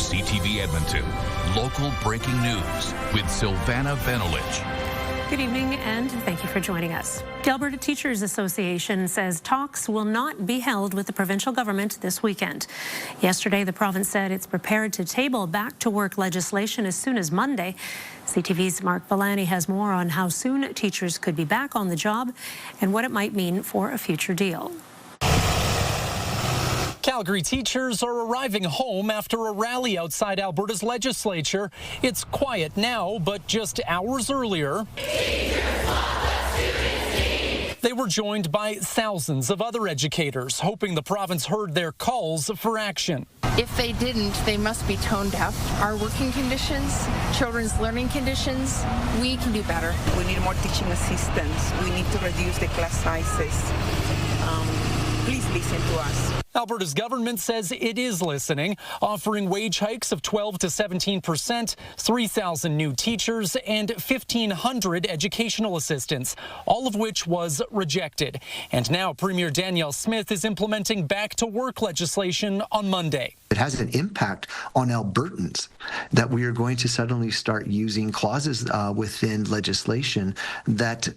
CTV Edmonton, local breaking news with Silvana Venelich. Good evening and thank you for joining us. The Alberta Teachers Association says talks will not be held with the provincial government this weekend. Yesterday, the province said it's prepared to table back-to-work legislation as soon as Monday. CTV's Mark Villani has more on how soon teachers could be back on the job and what it might mean for a future deal. Calgary teachers are arriving home after a rally outside Alberta's legislature. It's quiet now, but just hours earlier, they were joined by thousands of other educators, hoping the province heard their calls for action. If they didn't, they must be tone deaf. Our working conditions, children's learning conditions, we can do better. We need more teaching assistants. We need to reduce the class sizes. Please listen to us. Alberta's government says it is listening, offering wage hikes of 12 to 17%, 3,000 new teachers, and 1,500 educational assistants, all of which was rejected. And now Premier Danielle Smith is implementing back-to-work legislation on Monday. It has an impact on Albertans that we are going to suddenly start using clauses within legislation that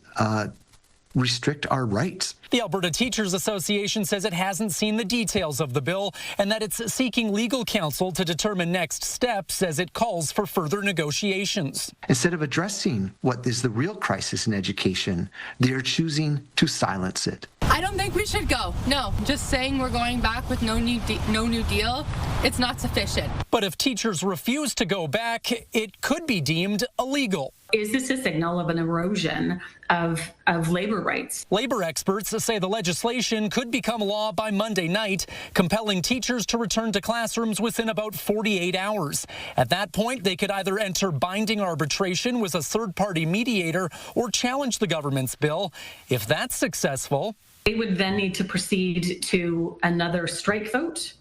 restrict our rights. The Alberta Teachers Association says it hasn't seen the details of the bill and that it's seeking legal counsel to determine next steps as it calls for further negotiations. Instead of addressing what is the real crisis in education, they are choosing to silence it. I don't think we should go. No, just saying we're going back with no new deal, it's not sufficient. But if teachers refuse to go back, it could be deemed illegal. Is this a signal of an erosion of labor rights? Labor experts say the legislation could become law by Monday night, compelling teachers to return to classrooms within about 48 hours. At that point, they could either enter binding arbitration with a third-party mediator or challenge the government's bill. If that's successful, they would then need to proceed to another strike vote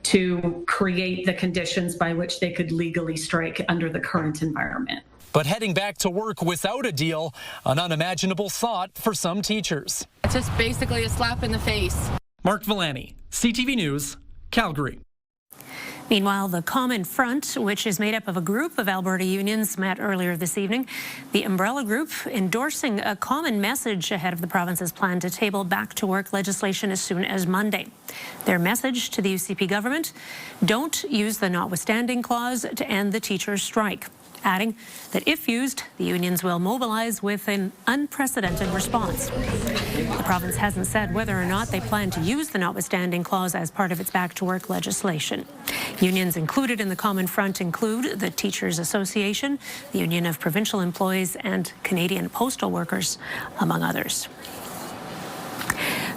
to create the conditions by which they could legally strike under the current environment. But heading back to work without a deal, an unimaginable thought for some teachers. It's just basically a slap in the face. Mark Villani, CTV News, Calgary. Meanwhile, the Common Front, which is made up of a group of Alberta unions, met earlier this evening. The Umbrella Group endorsing a common message ahead of the province's plan to table back-to-work legislation as soon as Monday. Their message to the UCP government: don't use the notwithstanding clause to end the teachers' strike, adding that if used, the unions will mobilize with an unprecedented response. The province hasn't said whether or not they plan to use the notwithstanding clause as part of its back-to-work legislation. Unions included in the Common Front include the Teachers Association, the Union of Provincial Employees, and Canadian Postal Workers, among others.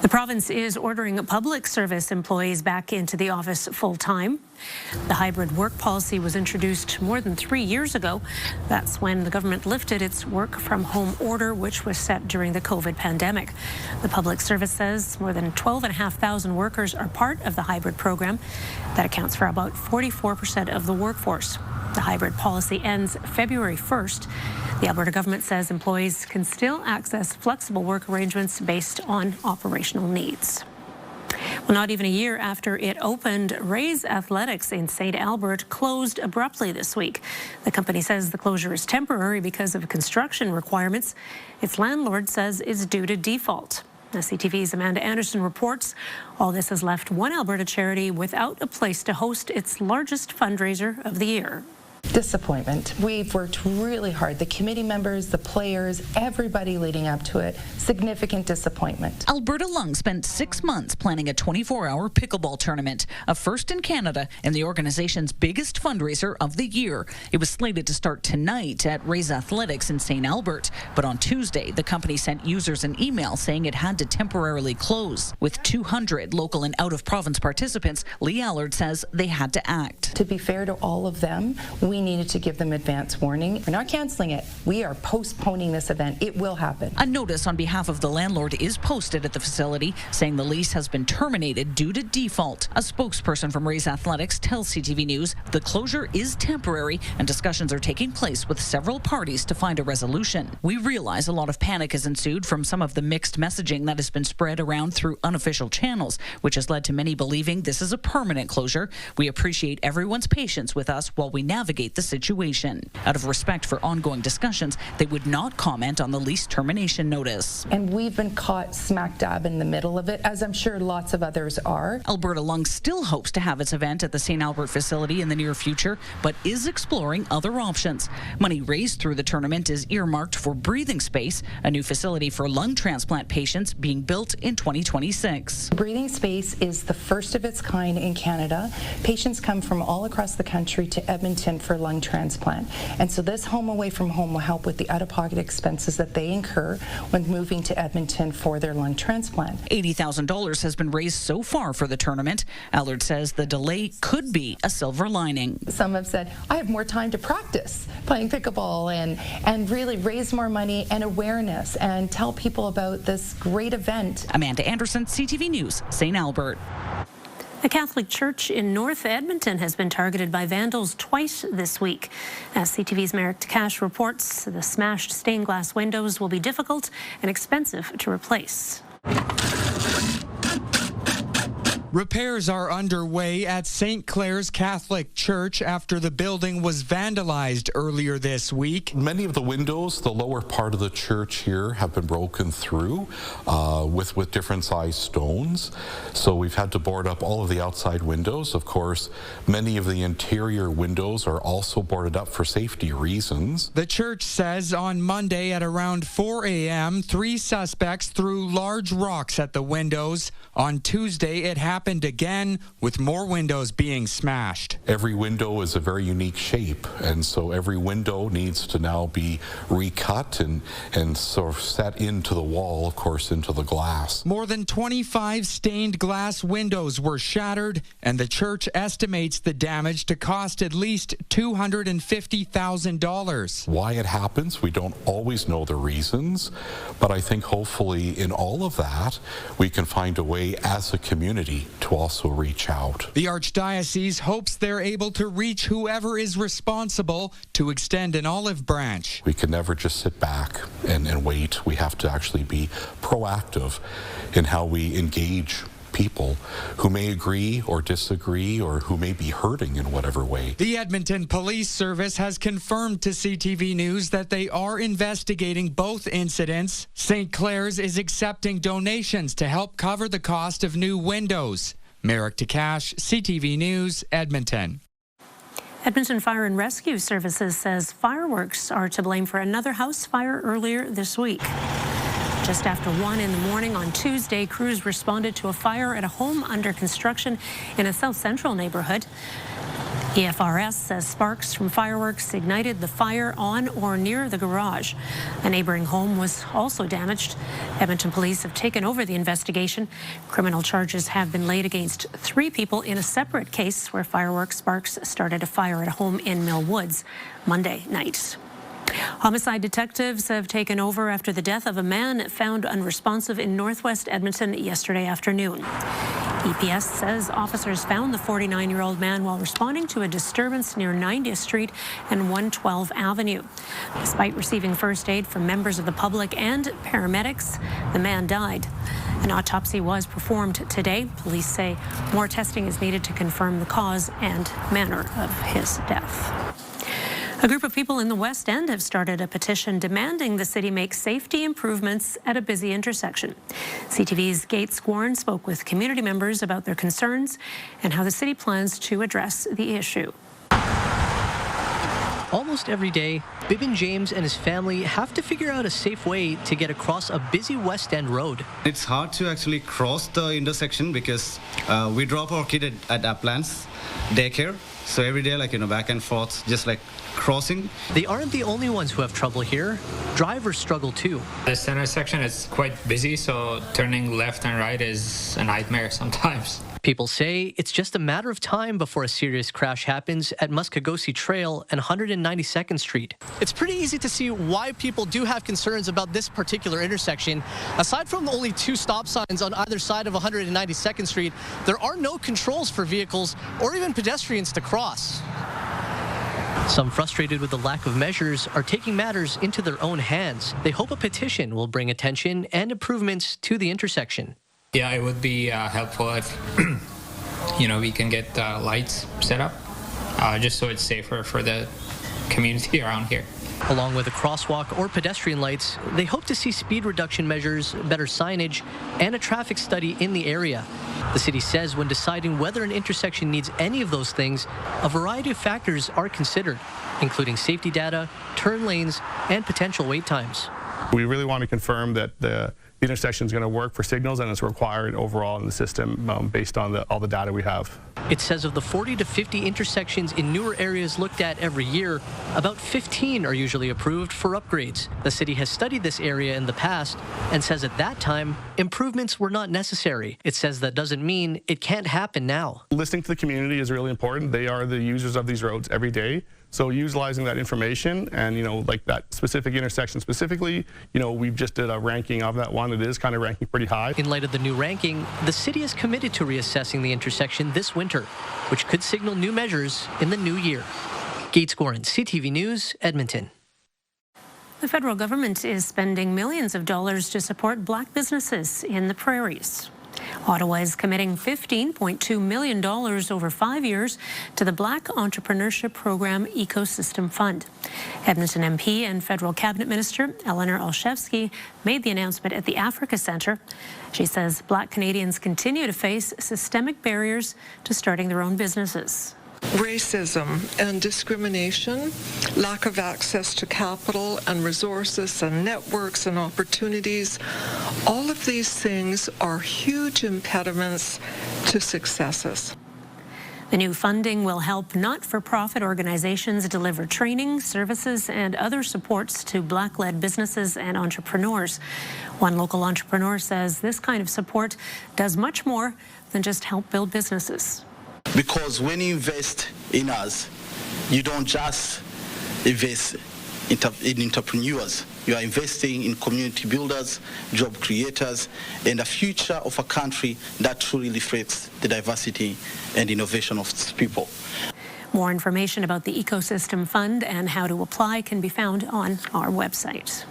The province is ordering public service employees back into the office full-time. The hybrid work policy was introduced more than 3 years ago. That's when the government lifted its work-from-home order, which was set during the COVID pandemic. The public service says more than 12,500 workers are part of the hybrid program. That accounts for about 44% of the workforce. The hybrid policy ends February 1st. The Alberta government says employees can still access flexible work arrangements based on operational needs. Well, not even a year after it opened, Ray's Athletics in St. Albert closed abruptly this week. The company says the closure is temporary because of construction requirements. Its landlord says it's due to default. The CTV's Amanda Anderson reports all this has left one Alberta charity without a place to host its largest fundraiser of the year. Disappointment. We've worked really hard. The committee members, the players, everybody leading up to it. Significant disappointment. Alberta Lung spent 6 months planning a 24-hour pickleball tournament, a first in Canada and the organization's biggest fundraiser of the year. It was slated to start tonight at Ray's Athletics in St. Albert, but on Tuesday, the company sent users an email saying it had to temporarily close. With 200 local and out-of-province participants, Lee Allard says they had to act. To be fair to all of them, we needed to give them advance warning. We're not canceling it. We are postponing this event. It will happen. A notice on behalf of the landlord is posted at the facility saying the lease has been terminated due to default. A spokesperson from Rays Athletics tells CTV News the closure is temporary and discussions are taking place with several parties to find a resolution. We realize a lot of panic has ensued from some of the mixed messaging that has been spread around through unofficial channels, which has led to many believing this is a permanent closure. We appreciate everyone's patience with us while we navigate the situation. Out of respect for ongoing discussions, they would not comment on the lease termination notice. And we've been caught smack dab in the middle of it, as I'm sure lots of others are. Alberta Lung still hopes to have its event at the St. Albert facility in the near future, but is exploring other options. Money raised through the tournament is earmarked for breathing space, a new facility for lung transplant patients being built in 2026. Breathing space is the first of its kind in Canada. Patients come from all across the country to Edmonton for lung transplant. And so this home away from home will help with the out-of-pocket expenses that they incur when moving to Edmonton for their lung transplant. $80,000 has been raised so far for the tournament. Allard says the delay could be a silver lining. Some have said, I have more time to practice playing pickleball and really raise more money and awareness and tell people about this great event. Amanda Anderson, CTV News, St. Albert. A Catholic church in North Edmonton has been targeted by vandals twice this week. As CTV's Merrick Cash reports, the smashed stained glass windows will be difficult and expensive to replace. Repairs are underway at St. Clair's Catholic Church after the building was vandalized earlier this week. Many of the windows, the lower part of the church here, have been broken through with different sized stones. So we've had to board up all of the outside windows. Of course, many of the interior windows are also boarded up for safety reasons. The church says on Monday at around 4 a.m., 3 suspects threw large rocks at the windows. On Tuesday, it happened again, with more windows being smashed. Every window is a very unique shape, and so every window needs to now be recut and sort of set into the wall, of course, into the glass. More than 25 stained glass windows were shattered, and the church estimates the damage to cost at least $250,000. Why it happens, we don't always know the reasons, but I think hopefully in all of that, we can find a way as a community to also reach out. The Archdiocese hopes they're able to reach whoever is responsible to extend an olive branch. We can never just sit back and wait. We have to actually be proactive in how we engage people who may agree or disagree or who may be hurting in whatever way. The Edmonton Police Service has confirmed to CTV News that they are investigating both incidents. St. Clair's is accepting donations to help cover the cost of new windows. Merrick Takash, CTV News, Edmonton. Edmonton Fire and Rescue Services says fireworks are to blame for another house fire earlier this week. Just after 1 in the morning on Tuesday, crews responded to a fire at a home under construction in a South Central neighborhood. EFRS says sparks from fireworks ignited the fire on or near the garage. A neighboring home was also damaged. Edmonton police have taken over the investigation. Criminal charges have been laid against 3 people in a separate case where fireworks sparks started a fire at a home in Mill Woods Monday night. Homicide detectives have taken over after the death of a man found unresponsive in northwest Edmonton yesterday afternoon. EPS says officers found the 49-year-old man while responding to a disturbance near 90th Street and 112 Avenue. Despite receiving first aid from members of the public and paramedics, the man died. An autopsy was performed today. Police say more testing is needed to confirm the cause and manner of his death. A group of people in the West End have started a petition demanding the city make safety improvements at a busy intersection. CTV's Gates Warren spoke with community members about their concerns and how the city plans to address the issue. Almost every day, Bibin James and his family have to figure out a safe way to get across a busy West End road. It's hard to actually cross the intersection because we drop our kid at Uplands daycare. So every day, back and forth, just like crossing. They aren't the only ones who have trouble here. Drivers struggle too. This intersection is quite busy, so turning left and right is a nightmare sometimes. People say it's just a matter of time before a serious crash happens at Muskogosi Trail and 192nd Street. It's pretty easy to see why people do have concerns about this particular intersection. Aside from only 2 stop signs on either side of 192nd Street, there are no controls for vehicles or even pedestrians to cross. Some frustrated with the lack of measures are taking matters into their own hands. They hope a petition will bring attention and improvements to the intersection. Yeah, it would be helpful if, we can get lights set up, just so it's safer for the community around here. Along with a crosswalk or pedestrian lights, they hope to see speed reduction measures, better signage, and a traffic study in the area. The city says when deciding whether an intersection needs any of those things, a variety of factors are considered, including safety data, turn lanes, and potential wait times. We really want to confirm that the intersection is going to work for signals and it's required overall in the system based on all the data we have. It says of the 40 to 50 intersections in newer areas looked at every year, about 15 are usually approved for upgrades. The city has studied this area in the past and says at that time, improvements were not necessary. It says that doesn't mean it can't happen now. Listening to the community is really important. They are the users of these roads every day. So utilizing that information and, that specific intersection specifically, we've just did a ranking of that one. It is kind of ranking pretty high. In light of the new ranking, the city is committed to reassessing the intersection this winter, which could signal new measures in the new year. Gates Gorin, CTV News, Edmonton. The federal government is spending millions of dollars to support Black businesses in the prairies. Ottawa is committing $15.2 million over 5 years to the Black Entrepreneurship Program Ecosystem Fund. Edmonton MP and federal cabinet minister Eleanor Olszewski made the announcement at the Africa Centre. She says Black Canadians continue to face systemic barriers to starting their own businesses. Racism and discrimination, lack of access to capital and resources and networks and opportunities, all of these things are huge impediments to successes. The new funding will help not-for-profit organizations deliver training, services, and other supports to Black-led businesses and entrepreneurs. One local entrepreneur says this kind of support does much more than just help build businesses. Because when you invest in us, you don't just invest in entrepreneurs. You are investing in community builders, job creators, and a future of a country that truly reflects the diversity and innovation of its people. More information about the Ecosystem Fund and how to apply can be found on our website.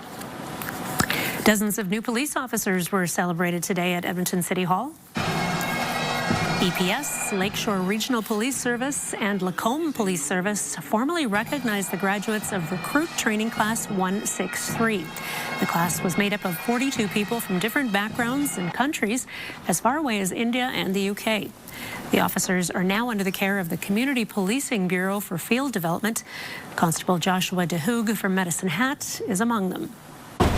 Dozens of new police officers were celebrated today at Edmonton City Hall. EPS, Lakeshore Regional Police Service, and Lacombe Police Service formally recognized the graduates of Recruit Training Class 163. The class was made up of 42 people from different backgrounds and countries as far away as India and the UK. The officers are now under the care of the Community Policing Bureau for Field Development. Constable Joshua DeHoog from Medicine Hat is among them.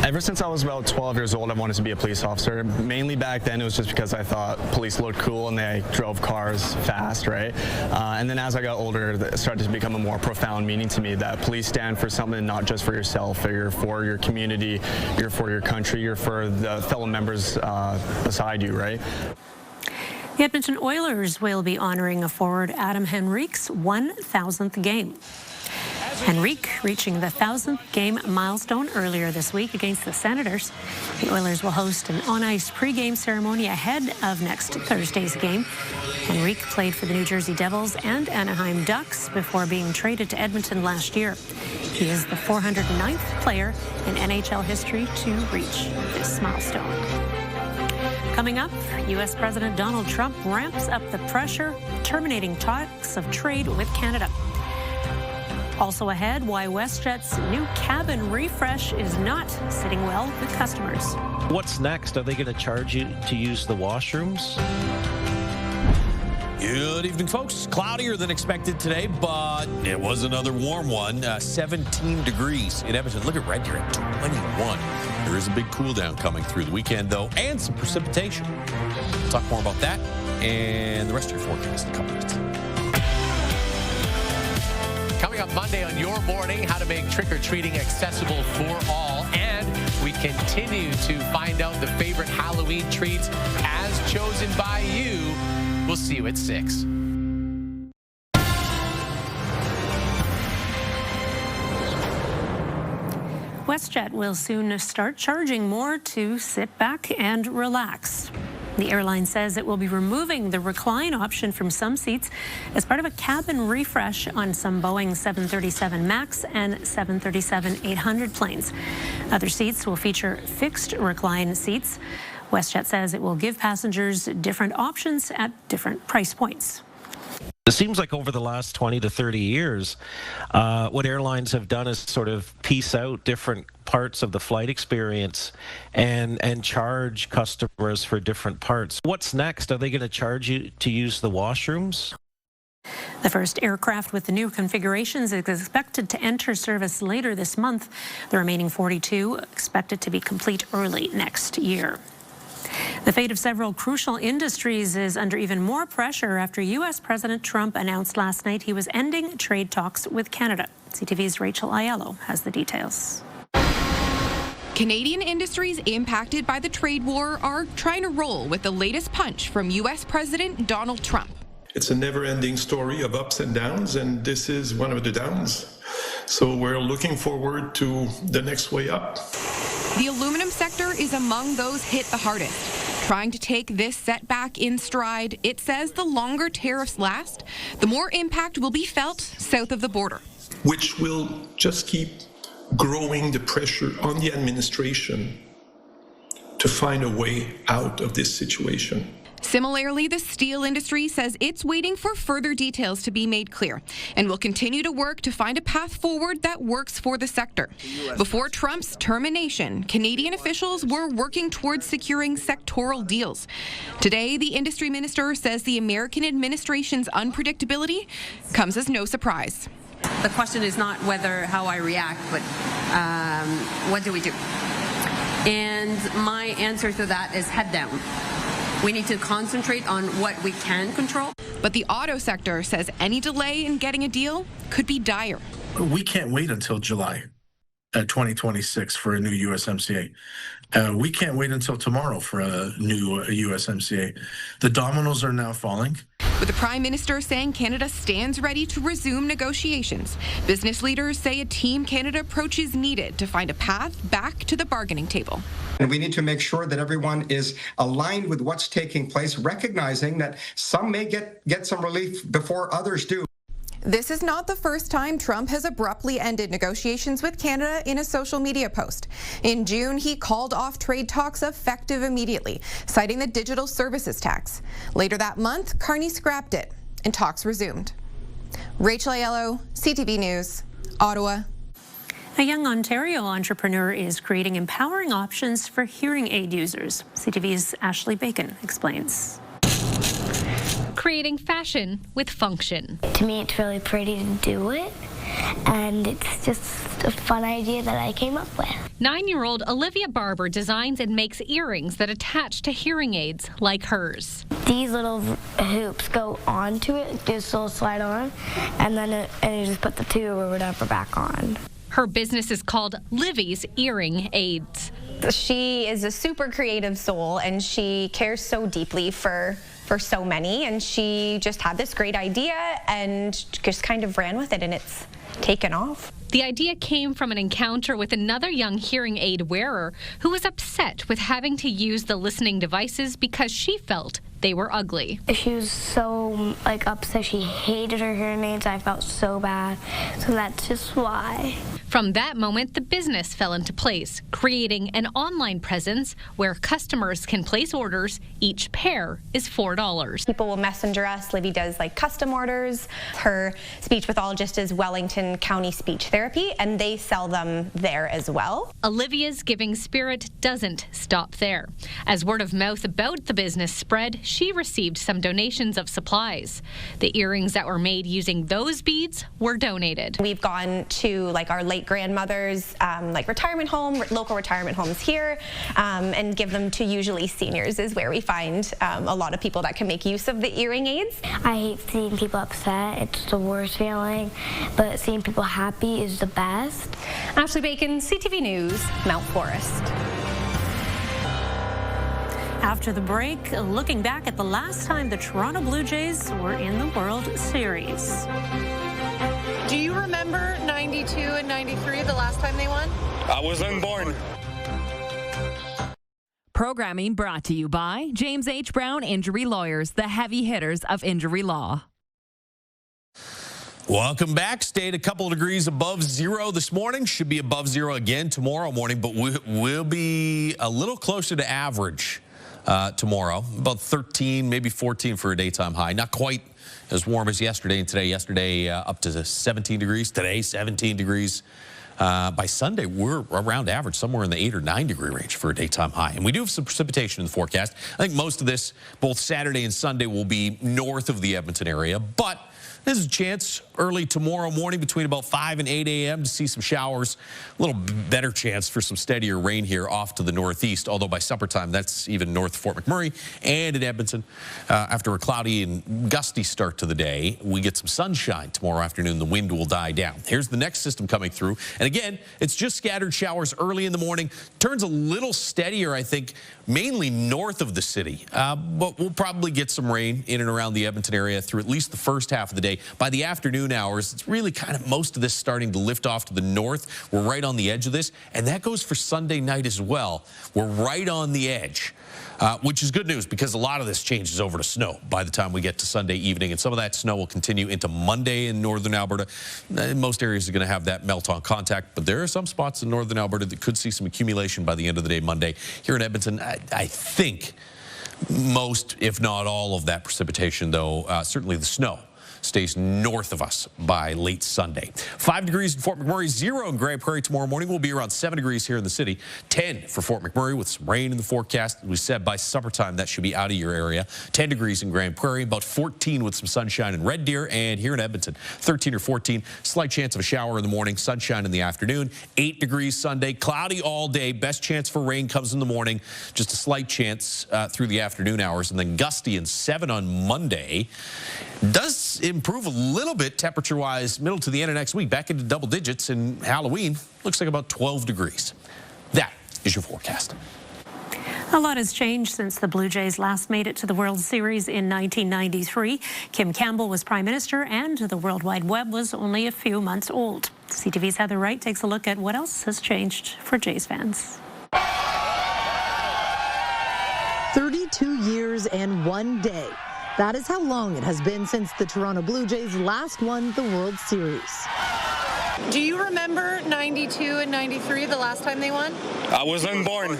Ever since I was about 12 years old, I wanted to be a police officer. Mainly back then, it was just because I thought police looked cool and they drove cars fast, right? And then as I got older, it started to become a more profound meaning to me that police stand for something not just for yourself, but you're for your community, you're for your country, you're for the fellow members beside you, right? The Edmonton Oilers will be honoring a forward Adam Henrique's 1,000th game. Henrique reaching the 1,000th game milestone earlier this week against the Senators. The Oilers will host an on-ice pregame ceremony ahead of next Thursday's game. Henrique played for the New Jersey Devils and Anaheim Ducks before being traded to Edmonton last year. He is the 409th player in NHL history to reach this milestone. Coming up, U.S. President Donald Trump ramps up the pressure, terminating talks of trade with Canada. Also ahead, why WestJet's new cabin refresh is not sitting well with customers. What's next? Are they going to charge you to use the washrooms? Good evening, folks. Cloudier than expected today, but it was another warm one. 17 degrees in Edmonton. Look at Red Deer at 21. There is a big cool down coming through the weekend, though, and some precipitation. We'll talk more about that and the rest of your forecast in a couple minutes. on Monday on your morning, how to make trick-or-treating accessible for all. And we continue to find out the favorite Halloween treats as chosen by you. We'll see you at 6. WestJet will soon start charging more to sit back and relax. The airline says it will be removing the recline option from some seats as part of a cabin refresh on some Boeing 737 MAX and 737-800 planes. Other seats will feature fixed recline seats. WestJet says it will give passengers different options at different price points. It seems like over the last 20 to 30 years, what airlines have done is sort of piece out different parts of the flight experience and charge customers for different parts. What's next? Are they going to charge you to use the washrooms? The first aircraft with the new configurations is expected to enter service later this month. The remaining 42 expected to be complete early next year. The fate of several crucial industries is under even more pressure after U.S. President Trump announced last night he was ending trade talks with Canada. CTV's Rachel Aiello has the details. Canadian industries impacted by the trade war are trying to roll with the latest punch from U.S. President Donald Trump. It's a never-ending story of ups and downs, and this is one of the downs. So we're looking forward to the next way up. The aluminum sector is among those hit the hardest. Trying to take this setback in stride, it says the longer tariffs last, the more impact will be felt south of the border. Which will just keep growing the pressure on the administration to find a way out of this situation. Similarly, the steel industry says it's waiting for further details to be made clear and will continue to work to find a path forward that works for the sector. Before Trump's termination, Canadian officials were working towards securing sectoral deals. Today, the industry minister says the American administration's unpredictability comes as no surprise. The question is not how I react, but what do we do? And my answer to that is head down. We need to concentrate on what we can control. But the auto sector says any delay in getting a deal could be dire. We can't wait until July 2026 for a new USMCA. We can't wait until tomorrow for a new USMCA. The dominoes are now falling. With the Prime Minister saying Canada stands ready to resume negotiations, business leaders say a Team Canada approach is needed to find a path back to the bargaining table. And we need to make sure that everyone is aligned with what's taking place, recognizing that some may get some relief before others do. This is not the first time Trump has abruptly ended negotiations with Canada in a social media post. In June, he called off trade talks effective immediately, citing the digital services tax. Later that month, Carney scrapped it, and talks resumed. Rachel Aiello, CTV News, Ottawa. A young Ontario entrepreneur is creating empowering options for hearing aid users. CTV's Ashley Bacon explains. Creating fashion with function. To me, it's really pretty to do it, and it's just a fun idea that I came up with. 9-year-old Olivia Barber designs and makes earrings that attach to hearing aids like hers. These little hoops go onto it, just little slide on, and then you just put the tube or whatever back on. Her business is called Livy's Earring Aids. She is a super creative soul, and she cares so deeply for so many, and she just had this great idea and just kind of ran with it, and it's taken off. The idea came from an encounter with another young hearing aid wearer who was upset with having to use the listening devices because she felt they were ugly. She was so upset. She hated her hearing aids. I felt so bad. So that's just why. From that moment, the business fell into place, creating an online presence where customers can place orders. Each pair is $4. People will messenger us. Livy does custom orders. Her speech pathologist is Wellington County Speech Therapy, and they sell them there as well. Olivia's giving spirit doesn't stop there. As word of mouth about the business spread, she received some donations of supplies. The earrings that were made using those beads were donated. We've gone to our late like grandmothers, like local retirement homes here, and give them to usually seniors is where we find a lot of people that can make use of the hearing aids. I hate seeing people upset. It's the worst feeling, but seeing people happy is the best. Ashley Bacon, CTV News, Mount Forest. After the break, looking back at the last time the Toronto Blue Jays were in the World Series. Do you remember 92 and 93, the last time they won? I wasn't born. Programming brought to you by James H. Brown Injury Lawyers, the heavy hitters of injury law. Welcome back. Stayed a couple of degrees above zero this morning. Should be above zero again tomorrow morning, but we'll be a little closer to average tomorrow. About 13, maybe 14 for a daytime high. Not quite as warm as yesterday and today. Yesterday up to 17 degrees. Today 17 degrees. By Sunday, we're around average, somewhere in the 8 or 9 degree range for a daytime high. And we do have some precipitation in the forecast. I think most of this, both Saturday and Sunday, will be north of the Edmonton area. But there's a chance early tomorrow morning between about 5 and 8 a.m. to see some showers. A little better chance for some steadier rain here off to the northeast, although by suppertime, that's even north of Fort McMurray and in Edmonton. After a cloudy and gusty start to the day, we get some sunshine tomorrow afternoon. The wind will die down. Here's the next system coming through. And again, it's just scattered showers early in the morning. Turns a little steadier, I think, mainly north of the city. But we'll probably get some rain in and around the Edmonton area through at least the first half of the day. By the afternoon hours, it's really kind of most of this starting to lift off to the north. We're right on the edge of this, and that goes for Sunday night as well. We're right on the edge, which is good news because a lot of this changes over to snow by the time we get to Sunday evening, and some of that snow will continue into Monday in northern Alberta. Most areas are going to have that melt-on contact, but there are some spots in northern Alberta that could see some accumulation by the end of the day Monday. Here in Edmonton, I think most, if not all of that precipitation, though, certainly the snow, stays north of us by late Sunday. 5 degrees in Fort McMurray, 0 in Grand Prairie tomorrow morning. We'll be around 7 degrees here in the city. 10 for Fort McMurray with some rain in the forecast. We said by summertime that should be out of your area. 10 degrees in Grand Prairie, about 14 with some sunshine in Red Deer, and here in Edmonton, 13 or 14. Slight chance of a shower in the morning, sunshine in the afternoon. 8 degrees Sunday, cloudy all day. Best chance for rain comes in the morning. Just a slight chance through the afternoon hours, and then gusty and 7 on Monday. Does improve a little bit temperature-wise middle to the end of next week, back into double digits, and Halloween looks like about 12 degrees. That is your forecast. A lot has changed since the Blue Jays last made it to the World Series in 1993. Kim Campbell was Prime Minister, and the World Wide Web was only a few months old. CTV's Heather Wright takes a look at what else has changed for Jays fans. 32 years and 1 day. That is how long it has been since the Toronto Blue Jays last won the World Series. Do you remember 92 and 93, the last time they won? I wasn't born.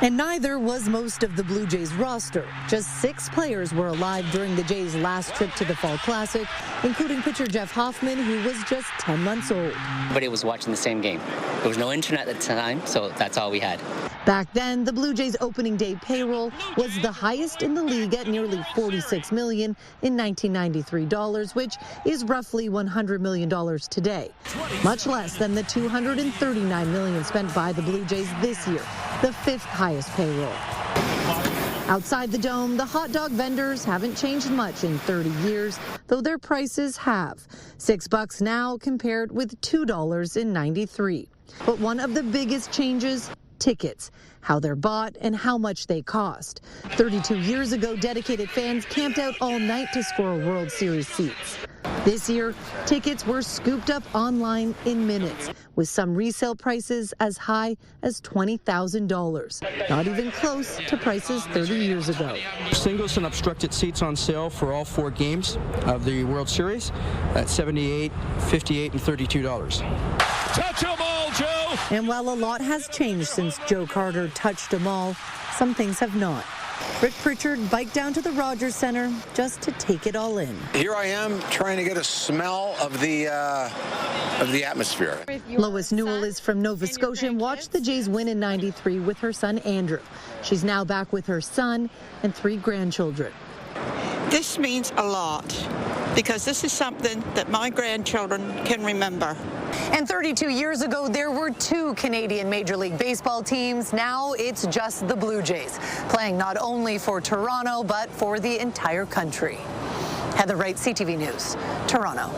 And neither was most of the Blue Jays roster. Just 6 players were alive during the Jays' last trip to the Fall Classic, including pitcher Jeff Hoffman, who was just 10 months old. Everybody was watching the same game. There was no internet at the time, so that's all we had. Back then, the Blue Jays' opening day payroll was the highest in the league at nearly $46 million in 1993 dollars, which is roughly $100 million today. Much less than the $239 million spent by the Blue Jays this year, the 5th highest payroll. Outside the Dome, the hot dog vendors haven't changed much in 30 years, though their prices have. $6 now compared with $2 in 93. But one of the biggest changes, tickets, how they're bought and how much they cost. 32 years ago, dedicated fans camped out all night to score World Series seats. This year, tickets were scooped up online in minutes, with some resale prices as high as $20,000. Not even close to prices 30 years ago. Singles and obstructed seats on sale for all 4 games of the World Series at $78, $58, and $32. Touch them all, Joe! And while a lot has changed since Joe Carter touched them all, some things have not. Rick Pritchard biked down to the Rogers Centre just to take it all in. Here I am trying to get a smell of the atmosphere. Lois Newell is from Nova Scotia and watched the Jays win in 93 with her son Andrew. She's now back with her son and 3 grandchildren. This means a lot because this is something that my grandchildren can remember. And 32 years ago, there were 2 Canadian Major League Baseball teams. Now it's just the Blue Jays, playing not only for Toronto, but for the entire country. Heather Wright, CTV News, Toronto.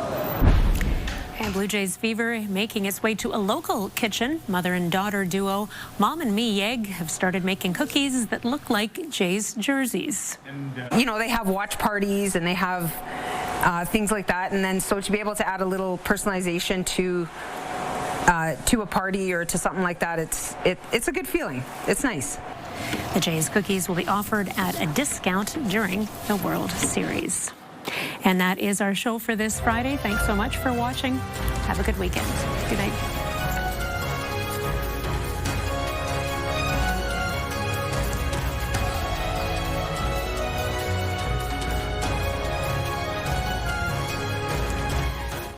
And Blue Jays fever making its way to a local kitchen. Mother and daughter duo Mom and Me Yeg have started making cookies that look like Jays jerseys. You know, they have watch parties and they have things like that, and then so to be able to add a little personalization to a party or to something like that, it's a good feeling. It's nice. The Jays cookies will be offered at a discount during the World Series. And that is our show for this Friday. Thanks so much for watching. Have a good weekend. Good night.